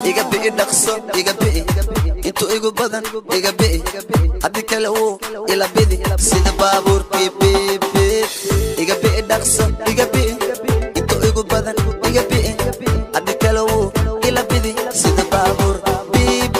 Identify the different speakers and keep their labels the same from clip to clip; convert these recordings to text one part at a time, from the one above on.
Speaker 1: iga bi'i dhaqso iga bi'i intuu igu badan iga bi'i hadii kale wuu ila bidi sida baabuurkii biib iga bi'i dhaqso iga bi'i intuu igu badan iga bi'i hadii kale wuu ila bidi sida baabuur biib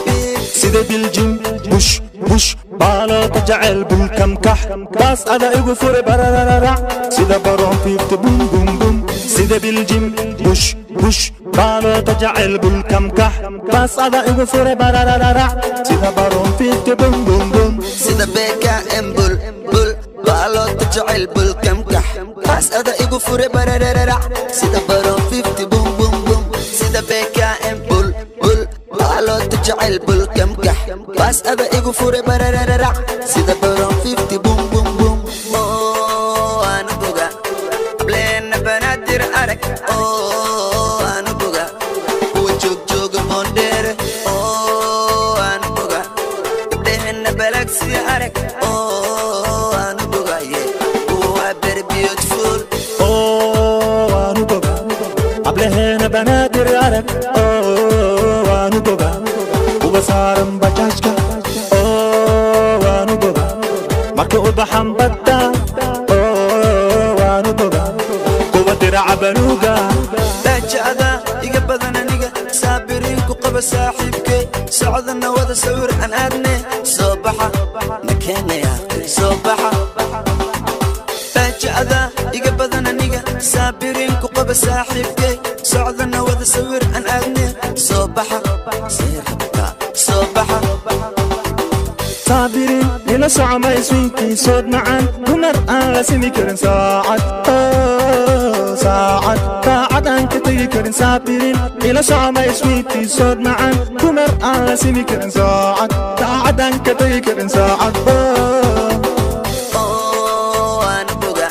Speaker 2: sida biljim bush bush baalo tajacel bulkam kah baas ada igu fure bararara sida baron 50 bum bum bum sida biljim bush bush baalo tajacel bulkam kah baas ada igu fure bararara sida baron 50 bum bum bum
Speaker 1: sida beka embul bul baalo tajacel bulkam kah baas ada igu fure bararara sida baron 50 bum bum bum sida beka embul bul baalo tajacel bulkam kah baas ada igu fure bararara sida baron 50 bum bum bum oh anu boga blen banadir arak oh anu boga wujug jog mondere oh anu boga blen balaxi arak oh anu boga yeah oh very beautiful
Speaker 2: oh anu boga blen banadir arak oh anu boga وبصارم بجاجك oh anu boga marka u baxan badda oh anu boga kuwa dirca baluga
Speaker 1: dajada iga badan aniga saabiriin ku qaba saaxiibkay socodna wada sawir aan aadne soo baxa makenaya soo baxa dajada iga badan aniga saabiriin ku qaba saaxiibkay socodna wada sawir aan aadne soo baxa صباحا
Speaker 2: صابرين إلى ساعة ما يسويكي صوت معان كمر آسمي كرن ساعد ساعد ساعد أنك تيكرن صابرين إلى ساعة ما يسويكي صوت معان كمر آسمي كرن ساعد ساعد أنك تيكرن ساعد
Speaker 1: أنا بوغا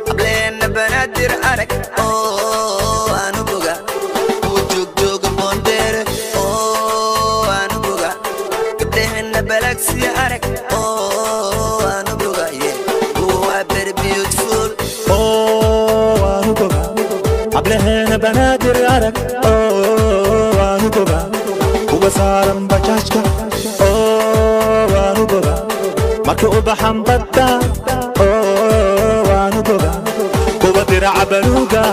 Speaker 1: قبلين بنادر أرك أنا بوغا وجوك جوك موندير Galaxy arak oh anu boga yeah oh very beautiful
Speaker 2: oh anu boga ablehena banadir arak oh anu boga وبصارم بجاجك oh anu boga marka u baxan badda oh anu boga kuwa dirca baluga